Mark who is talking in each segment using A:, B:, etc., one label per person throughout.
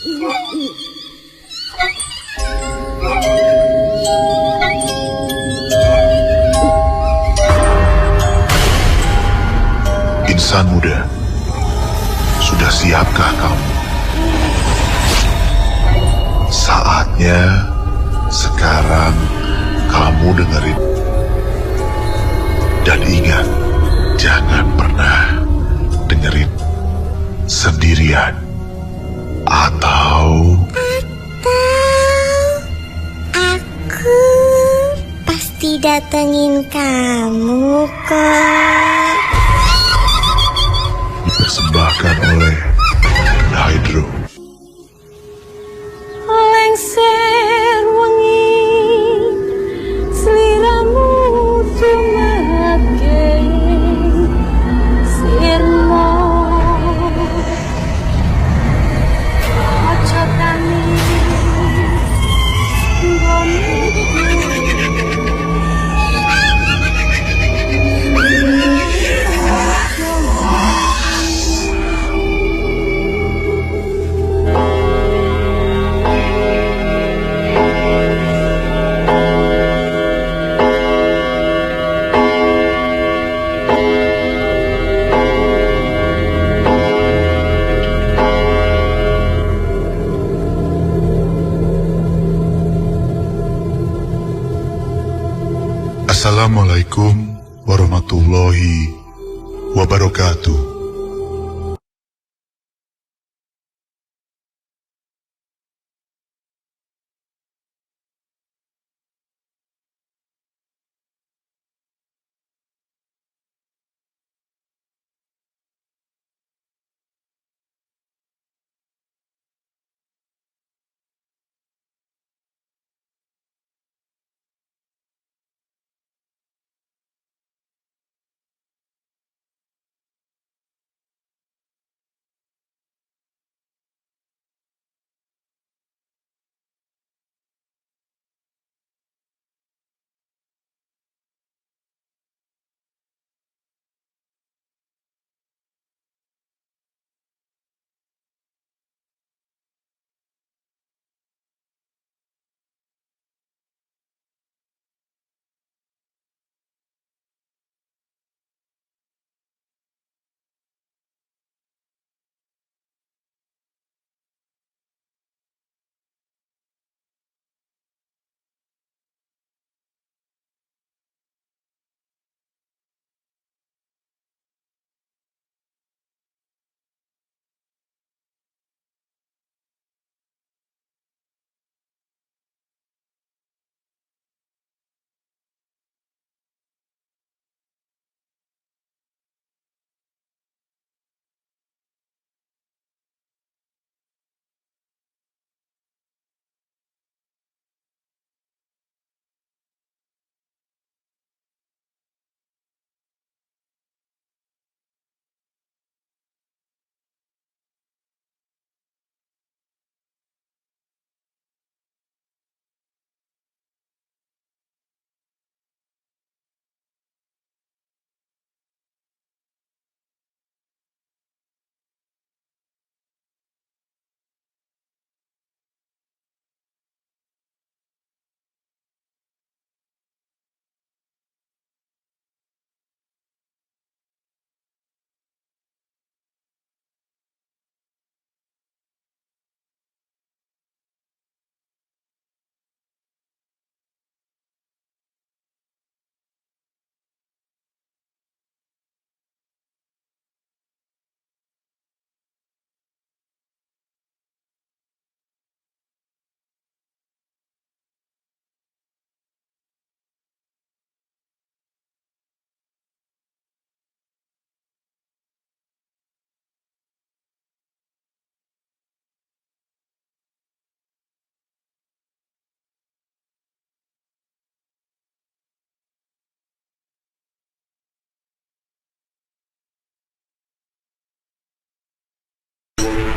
A: Insan muda, sudah siapkah kamu? Saatnya sekarang kamu dengerin. Dan ingat, jangan pernah dengerin sendirian. Atau
B: aku pasti datengin kamu kok.
A: Dipersembahkan oleh Hydro.
C: Lengser wengi sliramu tumake sirmo aja tangis
A: Assalamualaikum warahmatullahi wabarakatuh.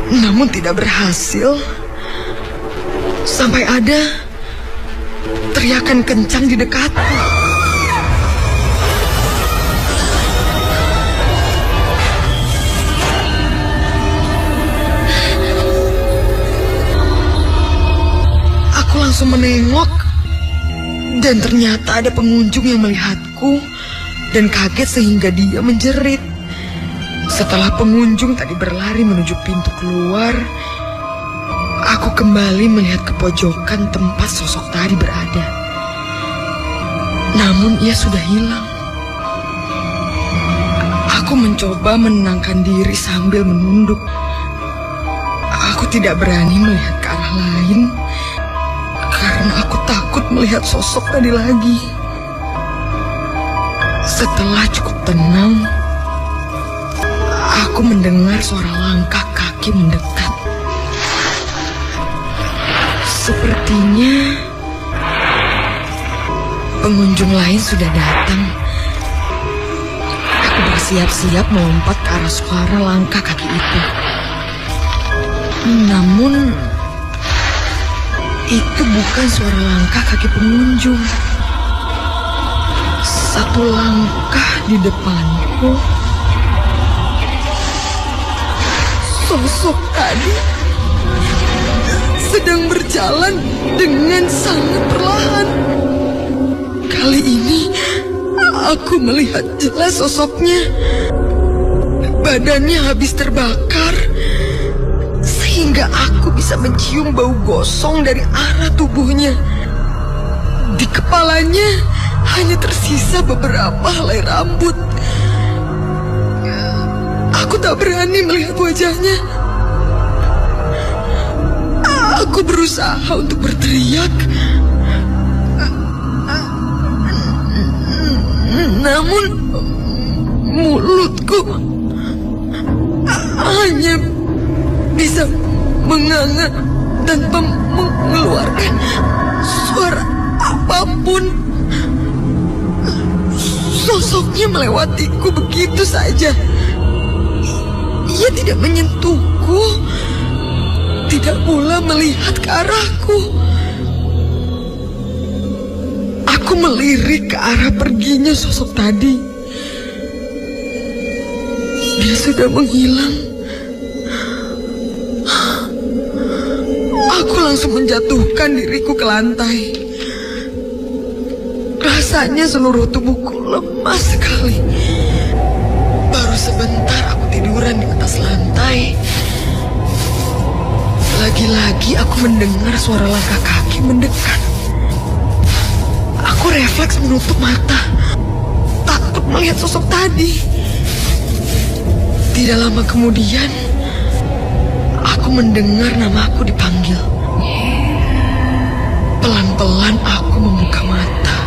D: Namun tidak berhasil. Sampai ada teriakan kencang di dekatku. langsung menengok, dan ternyata ada pengunjung yang melihatku dan kaget sehingga dia menjerit. Setelah pengunjung tadi berlari menuju pintu keluar, aku kembali melihat ke pojokan tempat sosok tadi berada. Namun ia sudah hilang. Aku mencoba menenangkan diri sambil menunduk. Aku tidak berani melihat ke arah lain karena aku takut melihat sosok tadi lagi. Setelah cukup tenang, aku mendengar suara langkah kaki mendekat. Sepertinya pengunjung lain sudah datang. Aku bersiap-siap melompat ke arah suara langkah kaki itu. Namun, itu bukan suara langkah kaki pengunjung. Satu langkah di depanku, sosok tadi sedang berjalan dengan sangat perlahan. Kali ini aku melihat jelas sosoknya. Badannya habis terbakar sehingga aku bisa mencium bau gosong dari arah tubuhnya. Di kepalanya hanya tersisa beberapa helai rambut. Aku tak berani melihat wajahnya. Aku berusaha untuk berteriak, namun mulutku hanya bisa menganga tanpa mengeluarkan suara apapun. Sosoknya melewatiku begitu saja. Ia tidak menyentuhku, tidak pula melihat ke arahku. Aku melirik ke arah perginya sosok tadi. Dia sudah menghilang. Aku langsung menjatuhkan diriku ke lantai. Rasanya seluruh tubuhku lemas sekali. Baru sebentar aku tiduran di atas lantai. Lagi-lagi aku mendengar suara langkah kaki mendekat. Aku refleks menutup mata, takut melihat sosok tadi. Tidak lama kemudian, aku mendengar namaku dipanggil. Pelan-pelan aku membuka mata.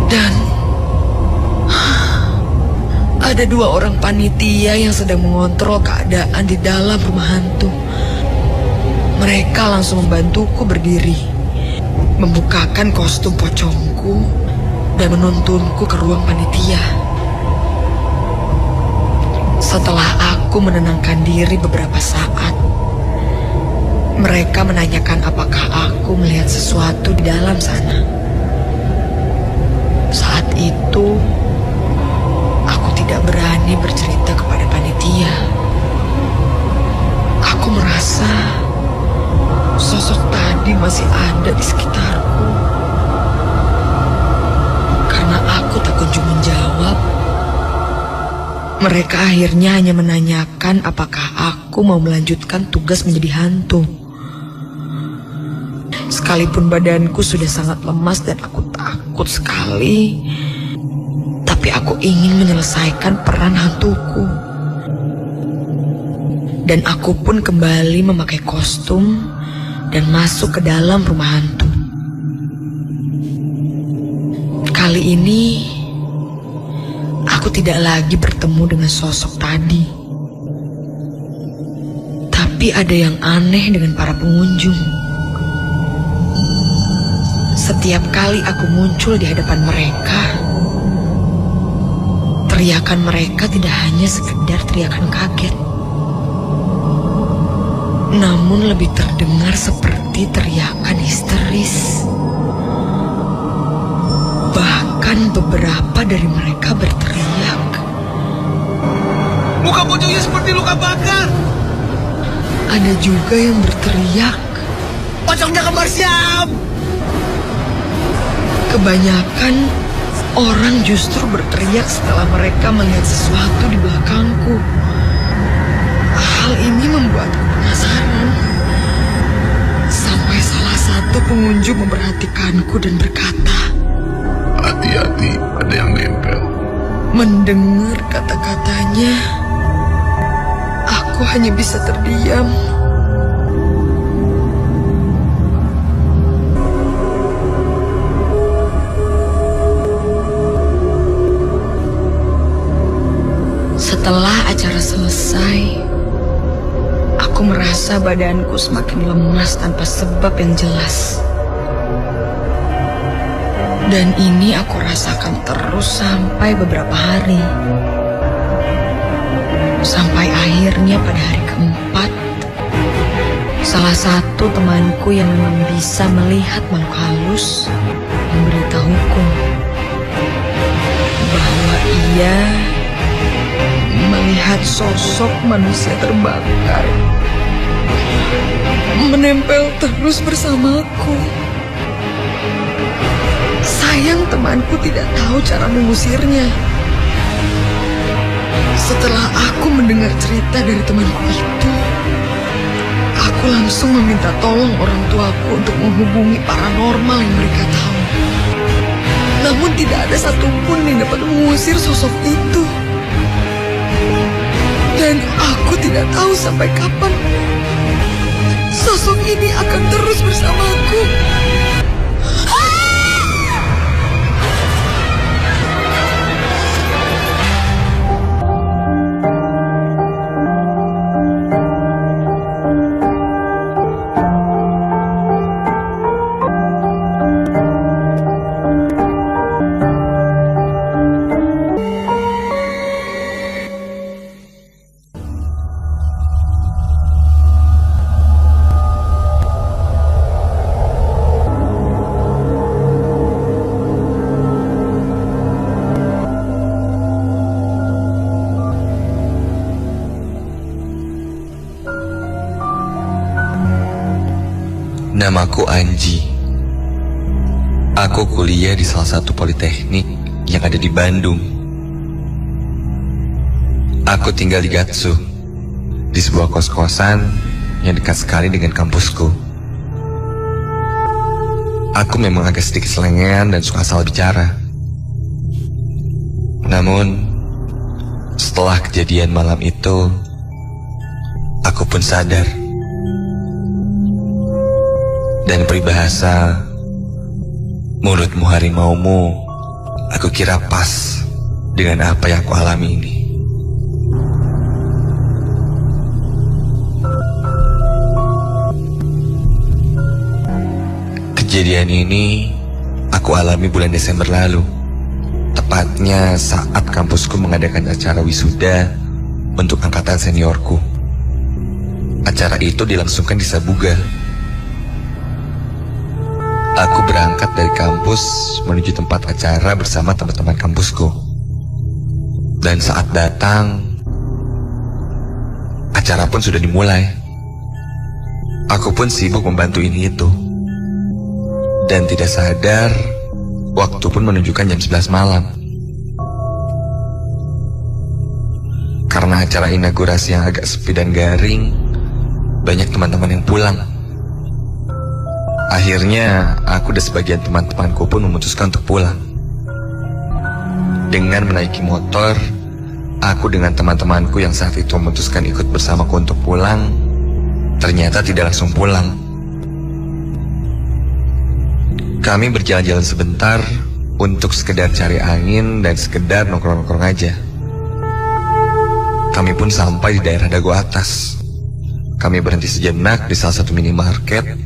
D: Dan ada 2 orang panitia yang sedang mengontrol keadaan di dalam rumah hantu. Mereka langsung membantuku berdiri, membukakan kostum pocongku, dan menuntunku ke ruang panitia. Setelah aku menenangkan diri beberapa saat, mereka menanyakan apakah aku melihat sesuatu di dalam sana. Saat itu, aku tidak berani bercerita kepada panitia. Aku merasa sosok tadi masih ada di sekitarku. Karena aku tak kunjung menjawab, mereka akhirnya hanya menanyakan apakah aku mau melanjutkan tugas menjadi hantu. Sekalipun badanku sudah sangat lemas dan aku takut sekali, tapi aku ingin menyelesaikan peran hantuku. Dan aku pun kembali memakai kostum dan masuk ke dalam rumah hantu. Kali ini, aku tidak lagi bertemu dengan sosok tadi. Tapi ada yang aneh dengan para pengunjung. Setiap kali aku muncul di hadapan mereka, teriakan mereka tidak hanya sekedar teriakan kaget, namun lebih terdengar seperti teriakan histeris. Bahkan beberapa dari mereka berteriak,
E: "Muka pocongnya seperti luka bakar."
D: Ada juga yang berteriak,
E: Pocongnya kembar siam.
D: Kebanyakan orang justru berteriak setelah mereka melihat sesuatu di belakangku. Hal ini membuatku penasaran. Sampai salah satu pengunjung memperhatikanku dan berkata,
A: Hati-hati, ada yang nempel.
D: mendengar kata-katanya, aku hanya bisa terdiam. Setelah acara selesai, aku merasa badanku semakin lemas tanpa sebab yang jelas. Dan ini aku rasakan terus sampai beberapa hari. Sampai akhirnya pada hari keempat, salah satu temanku yang memang bisa melihat makhluk halus memberitahuku bahwa ia melihat sosok manusia terbakar menempel terus bersamaku. Sayang temanku tidak tahu cara mengusirnya. Setelah aku mendengar cerita dari temanku itu, aku langsung meminta tolong orang tuaku untuk menghubungi paranormal yang mereka tahu. Namun tidak ada satupun yang dapat mengusir sosok itu. Dan aku tidak tahu sampai kapan sosok ini akan terus bersamaku.
F: Namaku Anji. Aku kuliah di salah satu politeknik yang ada di Bandung. Aku tinggal di Gatsu, di sebuah kos-kosan yang dekat sekali dengan kampusku. Aku memang agak sedikit selengean dan suka asal bicara. Namun, setelah kejadian malam itu, aku pun sadar. Dan peribahasa mulutmu harimaumu, aku kira pas dengan apa yang aku alami ini. Kejadian ini aku alami bulan Desember lalu, tepatnya saat kampusku mengadakan acara wisuda untuk angkatan seniorku. Acara itu dilangsungkan di Sabuga. Aku berangkat dari kampus menuju tempat acara bersama teman-teman kampusku. Dan saat datang, acara pun sudah dimulai. Aku pun sibuk membantu ini itu. Dan tidak sadar, waktu pun menunjukkan jam 11 malam. Karena acara inaugurasi yang agak sepi dan garing, banyak teman-teman yang pulang. Akhirnya, aku dan sebagian teman-temanku pun memutuskan untuk pulang. Dengan menaiki motor, aku dengan teman-temanku yang saat itu memutuskan ikut bersamaku untuk pulang, ternyata tidak langsung pulang. Kami berjalan-jalan sebentar untuk sekedar cari angin dan sekedar nongkrong-nongkrong aja. Kami pun sampai di daerah Dago Atas. Kami berhenti sejenak di salah satu minimarket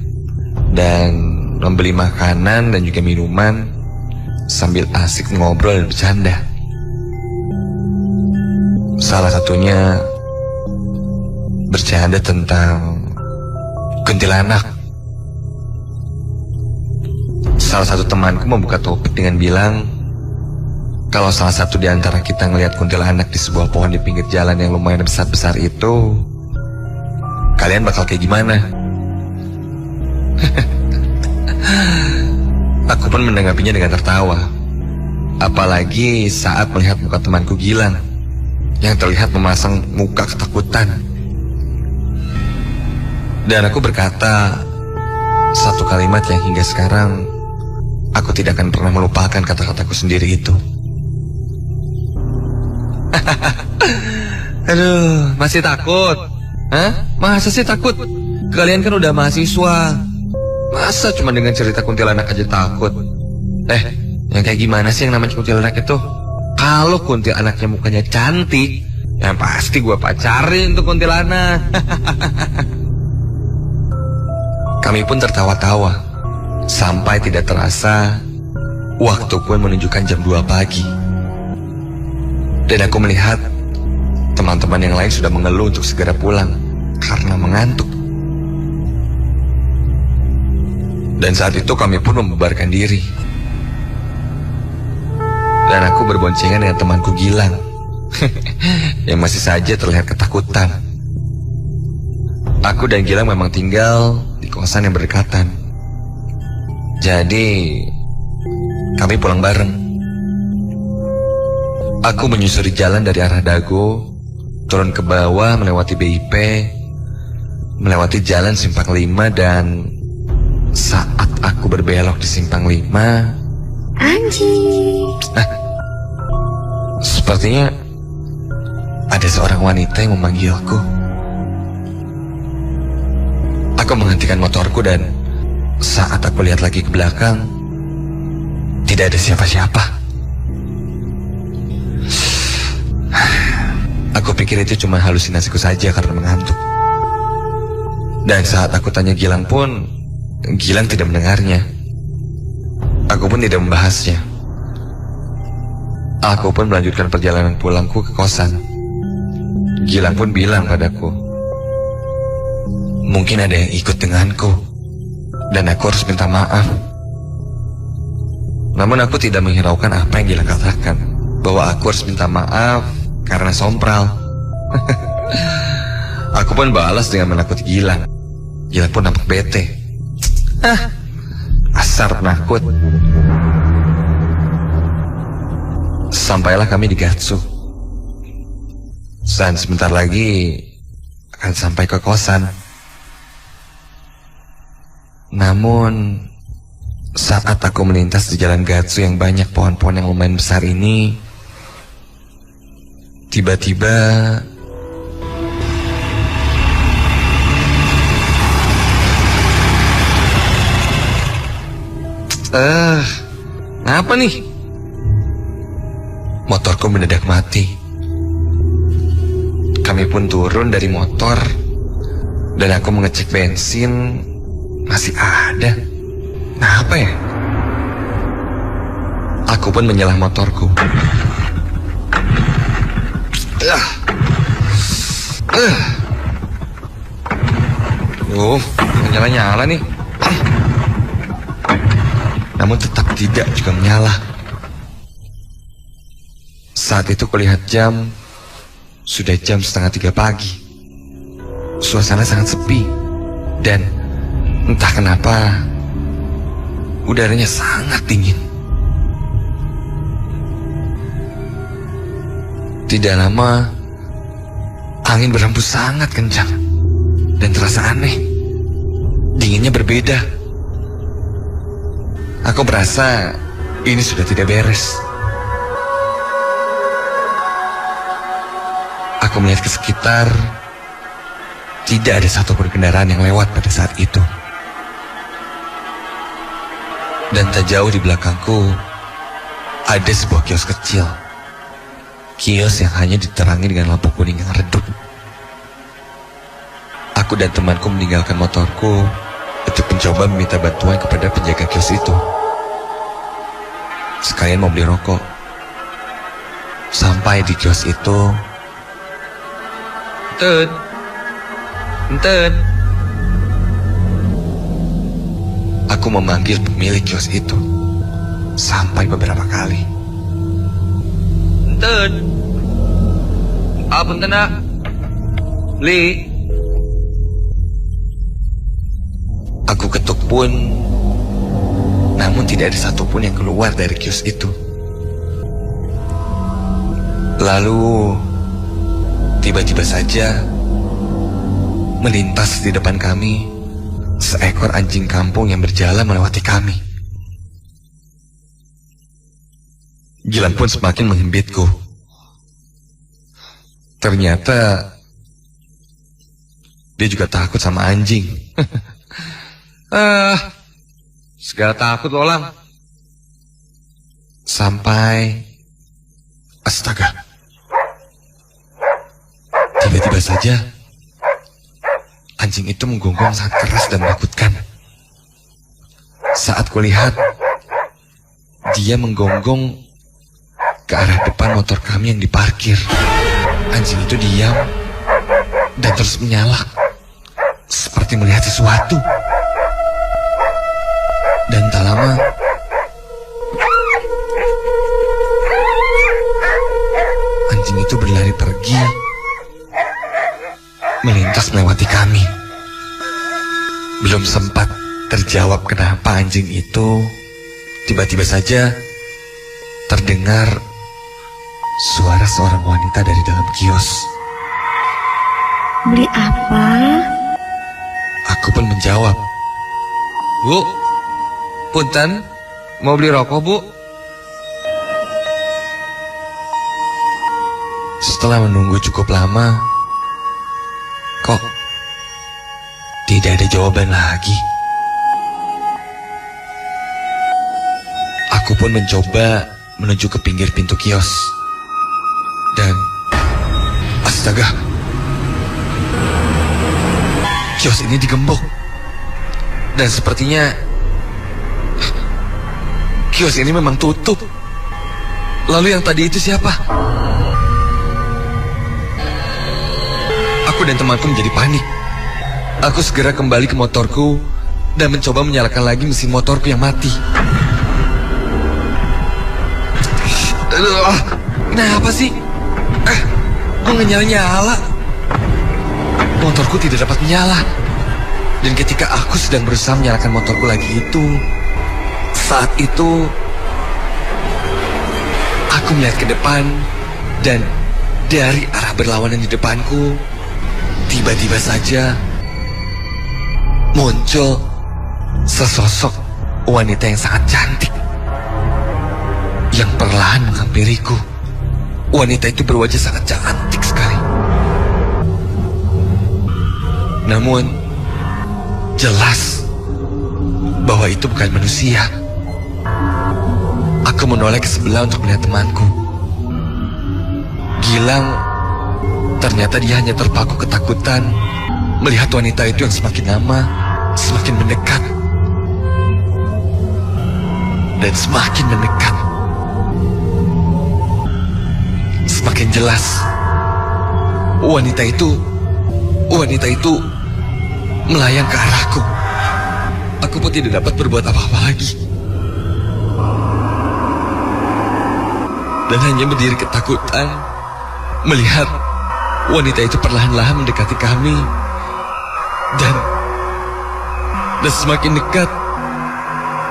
F: dan membeli makanan dan juga minuman sambil asik ngobrol dan bercanda. Salah satunya bercanda tentang kuntilanak. Salah satu temanku membuka topik dengan bilang, kalau salah satu di antara kita ngelihat kuntilanak di sebuah pohon di pinggir jalan yang lumayan besar-besar itu, kalian bakal kayak gimana? Aku pun menanggapinya dengan tertawa. Apalagi saat melihat muka temanku Gilang yang terlihat memasang muka ketakutan. Dan aku berkata satu kalimat yang hingga sekarang aku tidak akan pernah melupakan kata-kataku sendiri itu. Aduh, masih takut? Hah? Masa sih takut? Kalian kan udah mahasiswa. Masa cuma dengan cerita kuntilanak aja takut? Yang kayak gimana sih yang namanya kuntilanak itu? Kalau kuntilanaknya mukanya cantik, yang pasti gue pacarin tuh kuntilanak. Kami pun tertawa-tawa. Sampai tidak terasa, waktu pun menunjukkan jam 2 pagi. Dan aku melihat teman-teman yang lain sudah mengeluh untuk segera pulang karena mengantuk. Dan saat itu kami pun membubarkan diri. Dan aku berboncengan dengan temanku Gilang yang masih saja terlihat ketakutan. Aku dan Gilang memang tinggal di kosan yang berdekatan. Jadi kami pulang bareng. Aku menyusuri jalan dari arah Dago, turun ke bawah melewati BIP, melewati jalan Simpang 5, dan saat aku berbelok di Simpang 5,
B: Anjing.
F: sepertinya ada seorang wanita yang memanggilku. Aku menghentikan motorku dan saat aku lihat lagi ke belakang, tidak ada siapa-siapa. Aku pikir itu cuma halusinasiku saja karena mengantuk. Dan saat aku tanya Gilang pun, Gilang tidak mendengarnya. Aku pun tidak membahasnya. Aku pun melanjutkan perjalanan pulangku ke kosan. Gilang pun bilang padaku, mungkin ada yang ikut denganku, dan aku harus minta maaf. Namun aku tidak menghiraukan apa yang Gilang katakan, bahwa aku harus minta maaf karena sompral. Aku pun balas dengan menakuti Gilang. Gilang pun nampak bete. Asar penakut. Sampailah kami di Gatsu. Dan sebentar lagi akan sampai ke kosan. Namun saat aku melintas di jalan Gatsu yang banyak pohon-pohon yang lumayan besar ini, tiba-tiba apa nih? Motorku mendadak mati. Kami pun turun dari motor dan aku mengecek bensin, masih ada. Nah, apa ya? Aku pun menyelah motorku. Nyala-nyala nih. Namun tetap tidak juga menyala. Saat itu kulihat jam, sudah jam 2:30 pagi. Suasana sangat sepi. Dan entah kenapa udaranya sangat dingin. Tidak lama angin berhembus sangat kencang dan terasa aneh. Dinginnya berbeda. Aku merasa ini sudah tidak beres. Aku melihat ke sekitar. Tidak ada satupun kendaraan yang lewat pada saat itu. Dan tak jauh di belakangku ada sebuah kios kecil. Kios yang hanya diterangi dengan lampu kuning yang redup. Aku dan temanku meninggalkan motorku untuk mencoba meminta bantuan kepada penjaga kios itu. Sekalian mau beli rokok. Sampai di kios itu, Enten. Aku memanggil pemilik kios itu sampai beberapa kali. Enten. Apunten nak. Beli. Aku ketuk pun, namun tidak ada satupun yang keluar dari kios itu. Lalu, tiba-tiba saja, melintas di depan kami, seekor anjing kampung yang berjalan melewati kami. Gilang pun semakin menghimpitku. Ternyata dia juga takut sama anjing. Segala takut lo, Lang. Sampai, astaga, tiba-tiba saja anjing itu menggonggong sangat keras dan menakutkan. Saat kulihat, dia menggonggong ke arah depan motor kami yang diparkir. Anjing itu diam dan terus menyala, seperti melihat sesuatu. Dan tak lama, anjing itu berlari pergi, melintas melewati kami. Belum sempat terjawab kenapa anjing itu, tiba-tiba saja terdengar suara seorang wanita dari dalam kios.
B: Beli apa?
F: Aku pun menjawab, "Bu, punten, mau beli rokok, Bu?" Setelah menunggu cukup lama, kok tidak ada jawaban lagi. Aku pun mencoba menuju ke pinggir pintu kios. Dan, astaga, kios ini digembok. Dan sepertinya kios ini memang tutup. Lalu yang tadi itu siapa? Aku dan temanku menjadi panik. Aku segera kembali ke motorku dan mencoba menyalakan lagi mesin motorku yang mati. Kenapa sih? Kok nggak nyala-nyala? Motorku tidak dapat menyala. Dan ketika aku sedang berusaha menyalakan motorku lagi itu, saat itu aku melihat ke depan, dan dari arah berlawanan di depanku, tiba-tiba saja muncul sesosok wanita yang sangat cantik yang perlahan menghampiriku. Wanita itu berwajah sangat cantik sekali. Namun, jelas bahwa itu bukan manusia. Aku menoleh ke sebelah untuk melihat temanku. Gilang, ternyata dia hanya terpaku ketakutan melihat wanita itu yang semakin lama semakin mendekat. Dan semakin mendekat, semakin jelas wanita itu melayang ke arahku. Aku pun tidak dapat berbuat apa-apa lagi, dan hanya berdiri ketakutan melihat wanita itu perlahan-lahan mendekati kami, dan semakin dekat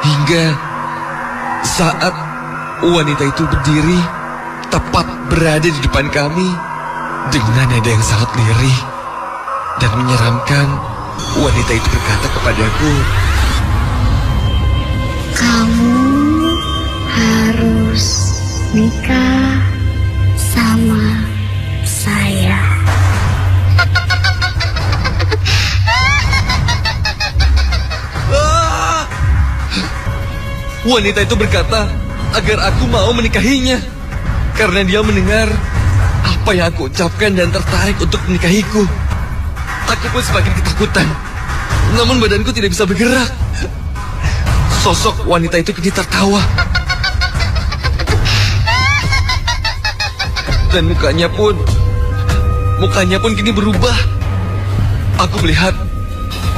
F: hingga saat wanita itu berdiri tepat berada di depan kami dengan nada yang sangat lirih dan menyeramkan. Wanita itu berkata kepadaku,
B: Kamu harus nikah sama saya.
F: Wanita itu berkata agar aku mau menikahinya karena dia mendengar apa yang aku ucapkan dan tertarik untuk menikahiku. Aku pun semakin ketakutan, namun badanku tidak bisa bergerak. Sosok wanita itu kini tertawa, dan mukanya pun kini berubah. Aku melihat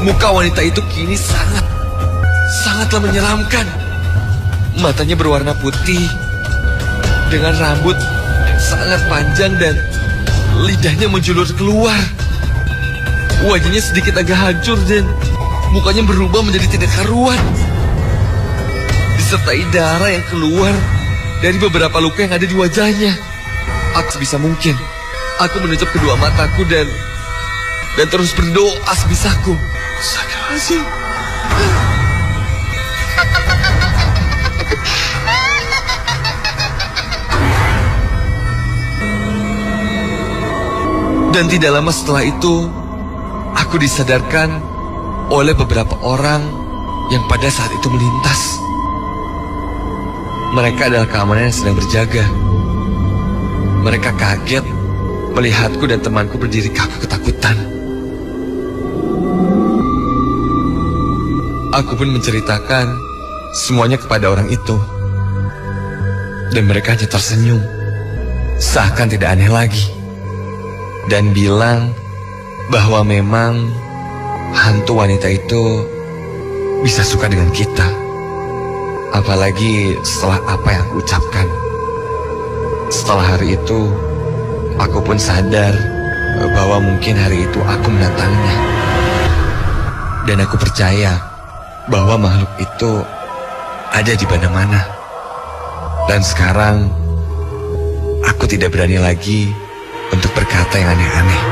F: muka wanita itu kini sangatlah menyeramkan. Matanya berwarna putih dengan rambut sangat panjang dan lidahnya menjulur keluar. Wajahnya sedikit agak hancur dan mukanya berubah menjadi tidak karuan. Disertai darah yang keluar dari beberapa luka yang ada di wajahnya. Aku sebisa mungkin, aku menutup kedua mataku dan terus berdoa sebisaku. Astagfirullahaladzim. Dan tidak lama setelah itu, aku disadarkan oleh beberapa orang yang pada saat itu melintas. Mereka adalah keamanan yang sedang berjaga. Mereka kaget melihatku dan temanku berdiri kaku ketakutan. Aku pun menceritakan semuanya kepada orang itu. Dan mereka hanya tersenyum, seakan tidak aneh lagi. Dan bilang bahwa memang hantu wanita itu bisa suka dengan kita. Apalagi setelah apa yang aku ucapkan. Setelah hari itu, aku pun sadar bahwa mungkin hari itu aku menantangnya. Dan aku percaya bahwa makhluk itu ada di mana-mana. Dan sekarang, aku tidak berani lagi untuk berkata yang aneh-aneh.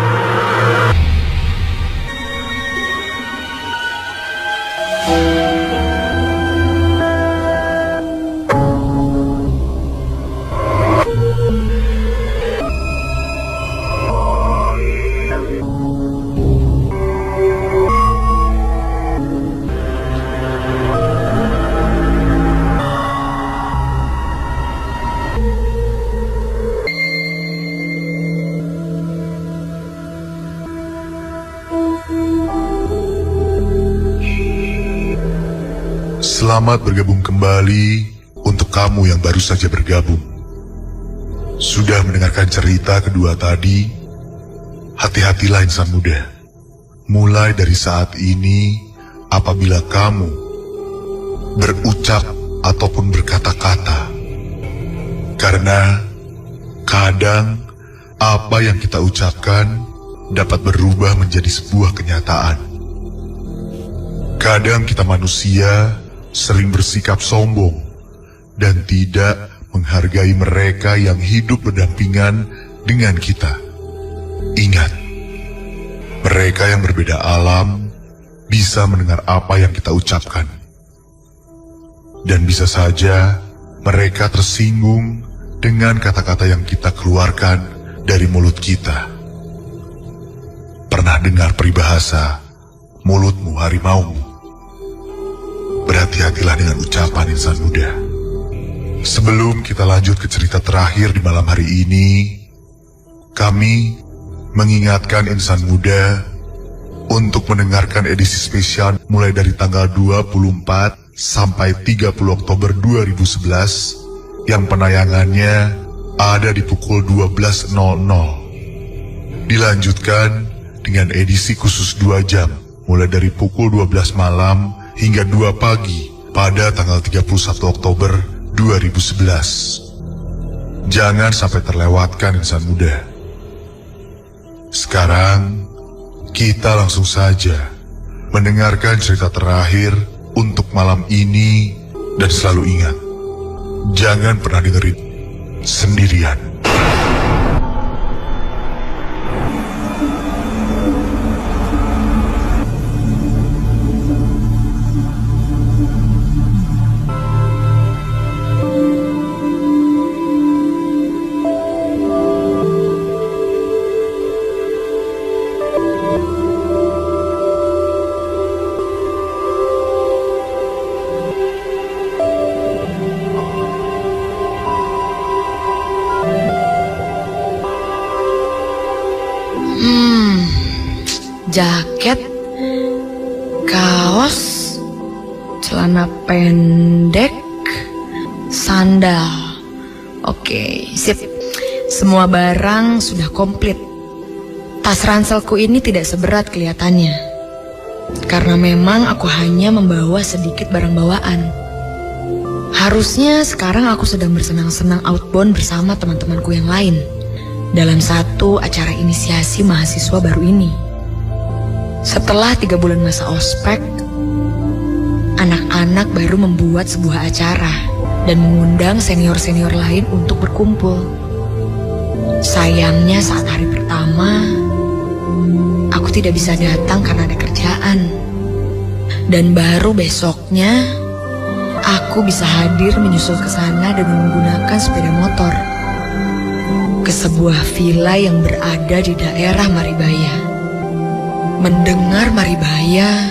A: Selamat bergabung kembali untuk kamu yang baru saja bergabung. Sudah mendengarkan cerita kedua tadi? Hati-hatilah insan muda. Mulai dari saat ini, apabila kamu berucap ataupun berkata-kata, karena kadang apa yang kita ucapkan dapat berubah menjadi sebuah kenyataan. Kadang kita manusia sering bersikap sombong dan tidak menghargai mereka yang hidup berdampingan dengan kita. Ingat, mereka yang berbeda alam bisa mendengar apa yang kita ucapkan. Dan bisa saja mereka tersinggung dengan kata-kata yang kita keluarkan dari mulut kita. Pernah dengar peribahasa, mulutmu harimaumu? Berhati-hatilah dengan ucapan insan muda. Sebelum kita lanjut ke cerita terakhir di malam hari ini, kami mengingatkan insan muda untuk mendengarkan edisi spesial mulai dari tanggal 24 sampai 30 Oktober 2011 yang penayangannya ada di pukul 12.00. Dilanjutkan dengan edisi khusus 2 jam mulai dari pukul 12 malam hingga 2 pagi pada tanggal 31 Oktober 2011. Jangan sampai terlewatkan insan muda. Sekarang, kita langsung saja mendengarkan cerita terakhir untuk malam ini. Dan selalu ingat, jangan pernah dengerin sendirian.
D: Jaket, kaos, celana pendek, sandal. Oke, sip. Semua barang sudah komplit. Tas ranselku ini tidak seberat kelihatannya. Karena memang aku hanya membawa sedikit barang bawaan. Harusnya sekarang aku sedang bersenang-senang outbound bersama teman-temanku yang lain dalam satu acara inisiasi mahasiswa baru ini. Setelah 3 bulan masa ospek, anak-anak baru membuat sebuah acara dan mengundang senior-senior lain untuk berkumpul. Sayangnya saat hari pertama, aku tidak bisa datang karena ada kerjaan. Dan baru besoknya, aku bisa hadir menyusul ke sana dengan menggunakan sepeda motor ke sebuah villa yang berada di daerah Maribaya. Mendengar Maribaya,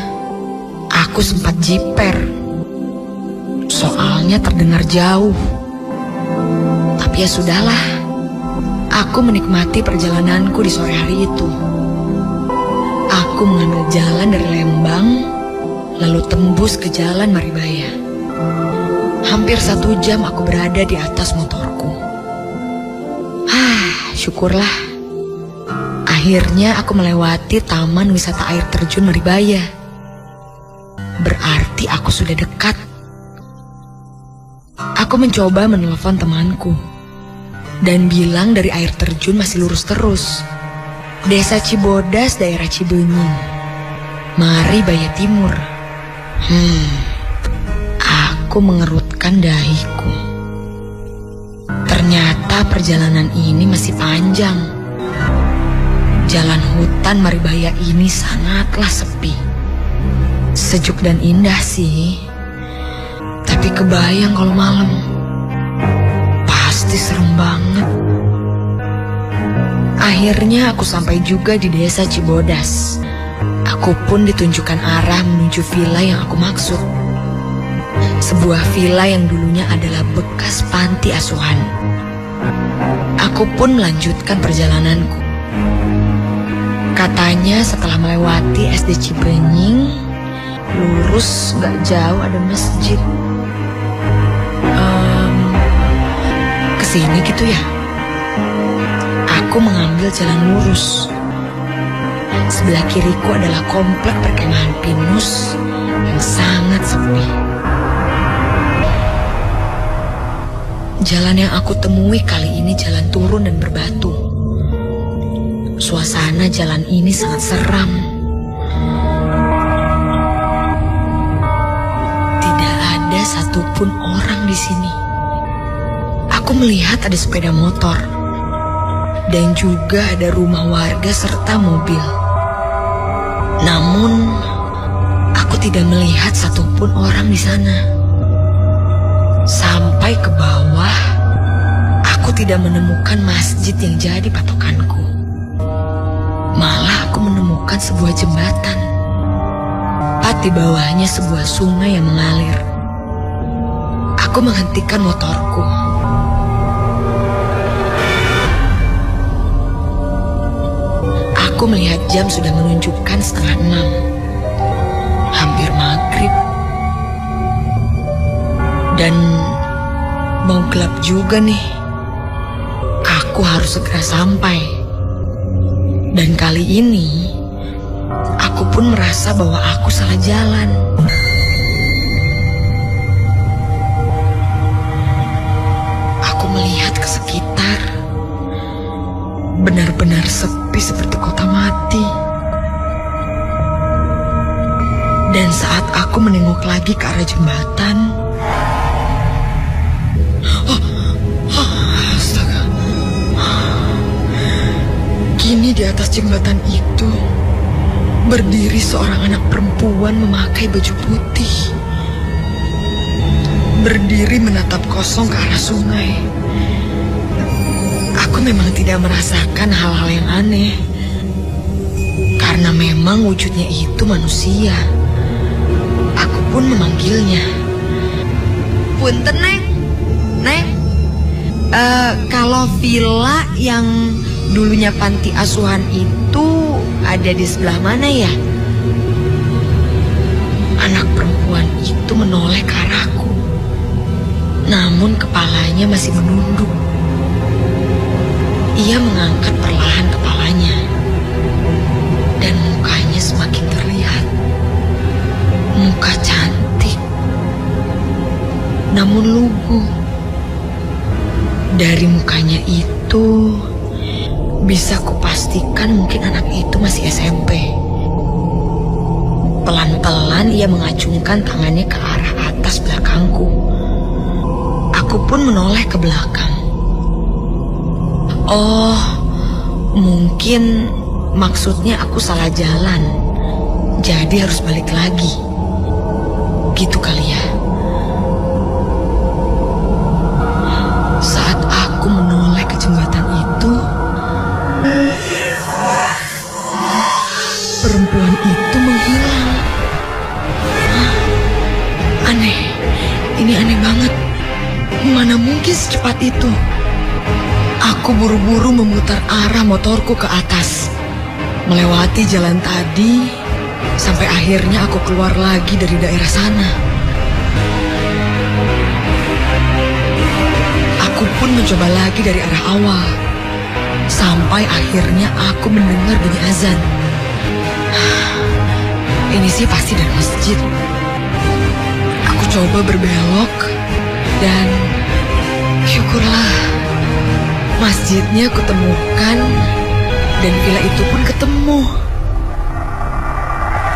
D: aku sempat jiper. Soalnya terdengar jauh. Tapi ya sudahlah. Aku menikmati perjalananku di sore hari itu. Aku mengambil jalan dari Lembang, lalu tembus ke jalan Maribaya. Hampir 1 jam aku berada di atas motorku. Syukurlah. Akhirnya aku melewati Taman Wisata Air Terjun Maribaya. Berarti aku sudah dekat. Aku mencoba menelepon temanku dan bilang dari air terjun masih lurus terus. Desa Cibodas, daerah Cibenying, Maribaya Timur. Aku mengerutkan dahiku. Ternyata perjalanan ini masih panjang. Jalan hutan Maribaya ini sangatlah sepi. Sejuk dan indah sih. Tapi kebayang kalau malam. Pasti serem banget. Akhirnya aku sampai juga di desa Cibodas. Aku pun ditunjukkan arah menuju villa yang aku maksud. Sebuah villa yang dulunya adalah bekas panti asuhan. Aku pun melanjutkan perjalananku. Katanya setelah melewati SD Cibenying, lurus gak jauh ada masjid. Kesini gitu ya. Aku mengambil jalan lurus. Sebelah kiriku adalah komplek perkemahan pinus yang sangat sepi. Jalan yang aku temui kali ini jalan turun dan berbatu. Suasana jalan ini sangat seram. Tidak ada satupun orang di sini. Aku melihat ada sepeda motor dan juga ada rumah warga serta mobil. Namun, aku tidak melihat satupun orang di sana. Sampai ke bawah, aku tidak menemukan masjid yang jadi patokanku. Malah aku menemukan sebuah jembatan. Tepat di bawahnya sebuah sungai yang mengalir. Aku menghentikan motorku. Aku melihat jam sudah menunjukkan 5:30. Hampir maghrib. Dan mau gelap juga nih. Aku harus segera sampai. Dan kali ini, aku pun merasa bahwa aku salah jalan. Aku melihat ke sekitar. Benar-benar sepi seperti kota mati. Dan saat aku menengok lagi ke arah jembatan, astaga. Kini di atas jembatan itu berdiri seorang anak perempuan memakai baju putih. Berdiri menatap kosong ke arah sungai. Aku memang tidak merasakan hal-hal yang aneh. Karena memang wujudnya itu manusia. Aku pun memanggilnya. Punten, Neng. Neng, kalau villa yang dulunya panti asuhan itu ada di sebelah mana ya? Anak perempuan itu menoleh ke arahku. Namun kepalanya masih menunduk. Ia mengangkat perlahan kepalanya. Dan mukanya semakin terlihat. Muka cantik. Namun lugu. Dari mukanya itu bisa kupastikan mungkin anak itu masih SMP. Pelan-pelan ia mengacungkan tangannya ke arah atas belakangku. Aku pun menoleh ke belakang. Oh, mungkin maksudnya aku salah jalan. Jadi harus balik lagi. Gitu kali ya. Saat aku menoleh ke jembatan itu, perempuan itu menghilang. Hah? Aneh. Ini aneh banget. Mana mungkin secepat itu? Aku buru-buru memutar arah motorku ke atas, melewati jalan tadi, sampai akhirnya aku keluar lagi dari daerah sana. Aku pun mencoba lagi dari arah awal, sampai akhirnya aku mendengar bunyi azan. Ini sih pasti dari masjid. Aku coba berbelok, dan syukurlah masjidnya aku temukan, dan villa itu pun ketemu.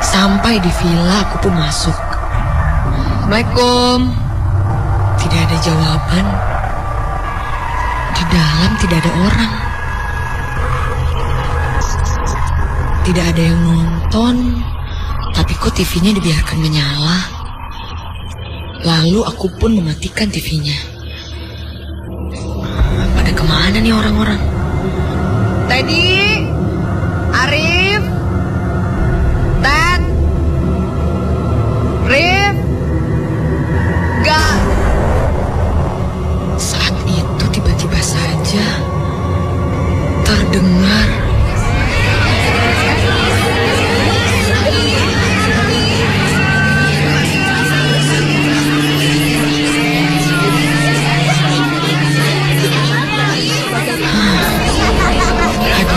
D: Sampai di villa aku pun masuk. Assalamualaikum. Tidak ada jawaban. Di dalam tidak ada orang. Tidak ada yang nonton, tapi kok TV-nya dibiarkan menyala. Lalu aku pun mematikan TV-nya. Pada kemana nih orang-orang? Teddy, Arif, Ted, Rif, Gak. Saat itu tiba-tiba saja terdengar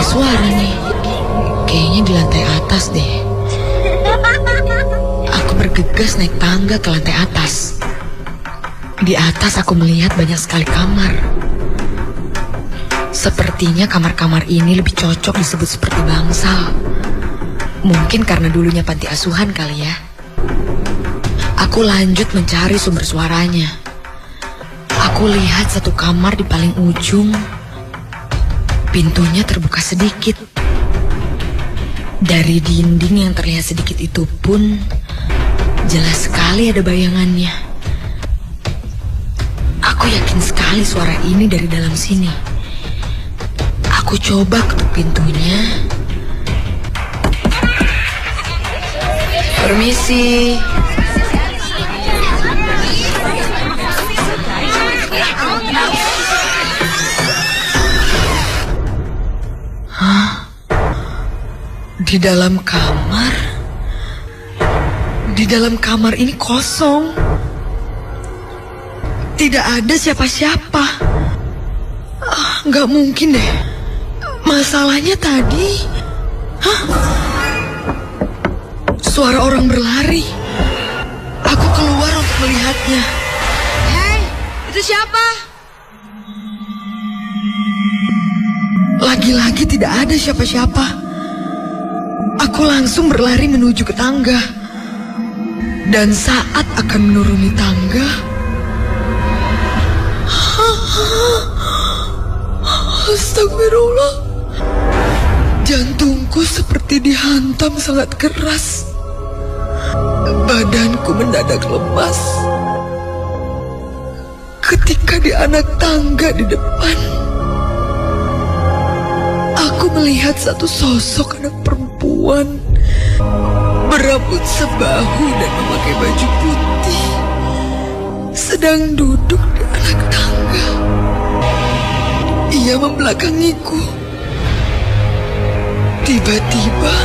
D: suara nih. Kayaknya di lantai atas deh. Aku bergegas naik tangga ke lantai atas. Di atas aku melihat banyak sekali kamar. Sepertinya kamar-kamar ini lebih cocok disebut seperti bangsal. Mungkin karena dulunya panti asuhan kali ya. Aku lanjut mencari sumber suaranya. Aku lihat satu kamar di paling ujung. Pintunya terbuka sedikit. Dari dinding yang terlihat sedikit itu pun jelas sekali ada bayangannya. Aku yakin sekali suara ini dari dalam sini. Aku coba ketuk pintunya. Permisi. Di dalam kamar ini kosong. Tidak ada siapa-siapa. Nggak mungkin deh. Masalahnya tadi, suara orang berlari. Aku keluar untuk melihatnya. Hei, itu siapa? Lagi-lagi tidak ada siapa-siapa. Aku langsung berlari menuju ke tangga. Dan saat akan menuruni tangga, astagfirullah, jantungku seperti dihantam sangat keras. Badanku mendadak lemas. Ketika di anak tangga di depan, aku melihat satu sosok anak perempuan berambut sebahu dan memakai baju putih, sedang duduk di anak tangga. Ia membelakangiku. Tiba-tiba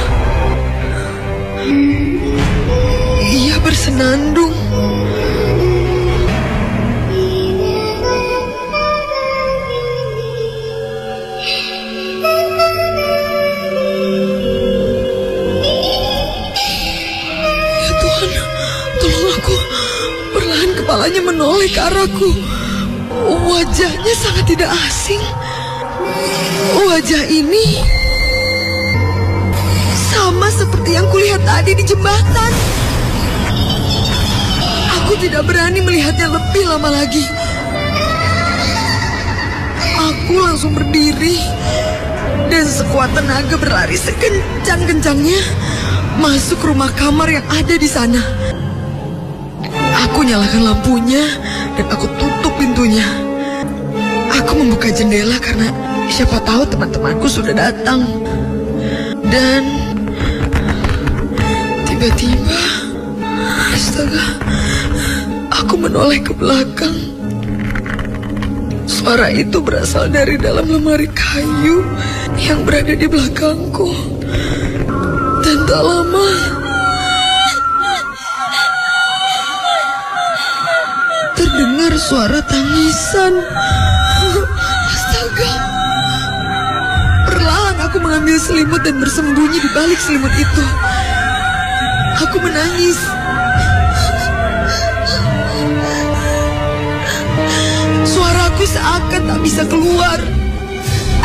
D: ia bersenandung. Kepalanya menoleh ke arahku. Wajahnya sangat tidak asing. Wajah ini Sama seperti yang kulihat tadi di jembatan. Aku tidak berani melihatnya lebih lama lagi. Aku langsung berdiri dan sekuat tenaga berlari sekencang-kencangnya masuk rumah kamar yang ada di sana. Aku nyalakan lampunya dan aku tutup pintunya. Aku membuka jendela karena siapa tahu teman-temanku sudah datang. Dan tiba-tiba, astaga, aku menoleh ke belakang. Suara itu berasal dari dalam lemari kayu yang berada di belakangku. Dan tak lama, terdengar suara tangisan. Astaga. Perlahan aku mengambil selimut dan bersembunyi di balik selimut itu. Aku menangis. Suaraku seakan tak bisa keluar.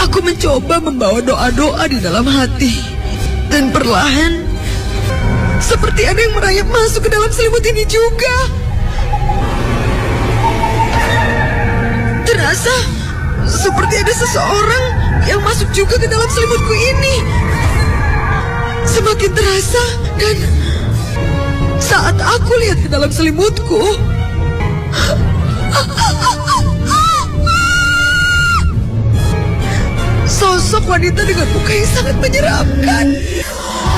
D: Aku mencoba membawa doa-doa di dalam hati. Dan perlahan, seperti ada yang merayap masuk ke dalam selimut ini juga. Terasa seperti ada seseorang yang masuk juga ke dalam selimutku ini. Semakin terasa, dan saat aku lihat ke dalam selimutku, sosok wanita dengan muka yang sangat menyeramkan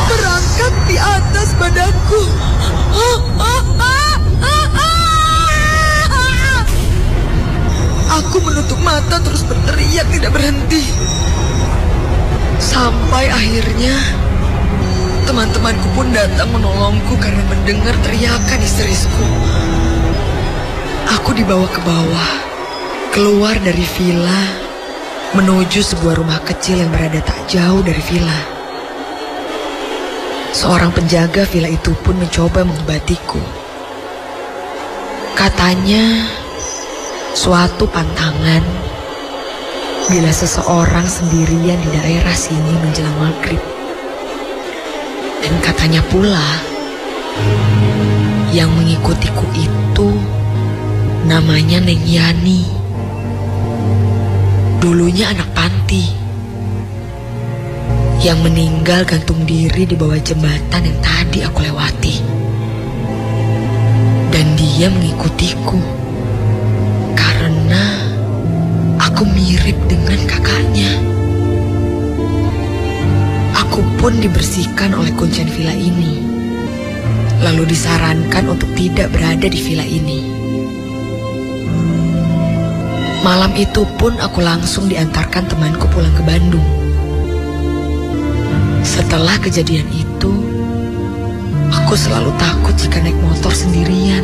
D: merangkak di atas badanku. Aku menutup mata terus berteriak tidak berhenti. Sampai akhirnya teman-temanku pun datang menolongku karena mendengar teriakan histerisku. Aku dibawa ke bawah, keluar dari villa, menuju sebuah rumah kecil yang berada tak jauh dari villa. Seorang penjaga villa itu pun mencoba mengobatiku. Katanya, suatu pantangan bila seseorang sendirian di daerah sini menjelang maghrib. Dan katanya pula, yang mengikutiku itu namanya Neng Yani. Dulunya anak panti yang meninggal gantung diri di bawah jembatan yang tadi aku lewati. Dan dia mengikutiku karena aku mirip dengan kakaknya. Aku pun dibersihkan oleh kuncen villa ini, lalu disarankan untuk tidak berada di villa ini. Malam itu pun aku langsung diantarkan temanku pulang ke Bandung. Setelah kejadian itu, aku selalu takut jika naik motor sendirian.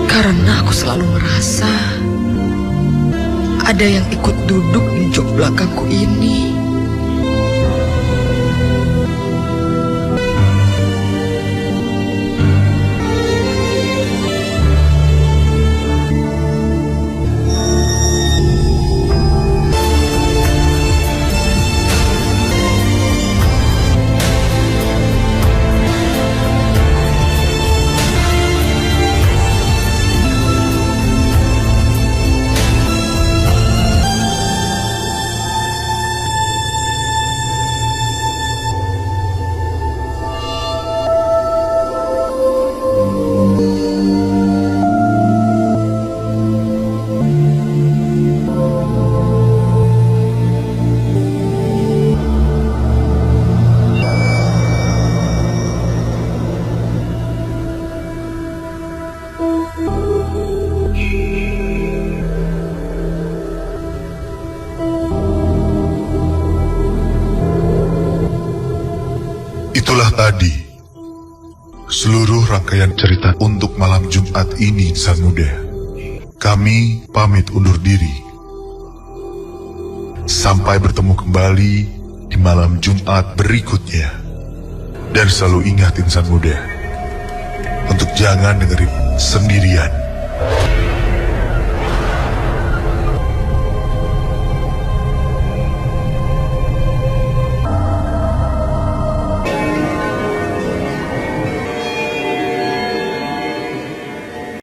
D: Karena aku selalu merasa ada yang ikut duduk di jok belakangku ini.
A: Itulah tadi seluruh rangkaian cerita untuk malam Jumat ini, insan muda. Kami pamit undur diri. Sampai bertemu kembali di malam Jumat berikutnya. Dan selalu ingat, insan muda, untuk jangan dengerin sendirian.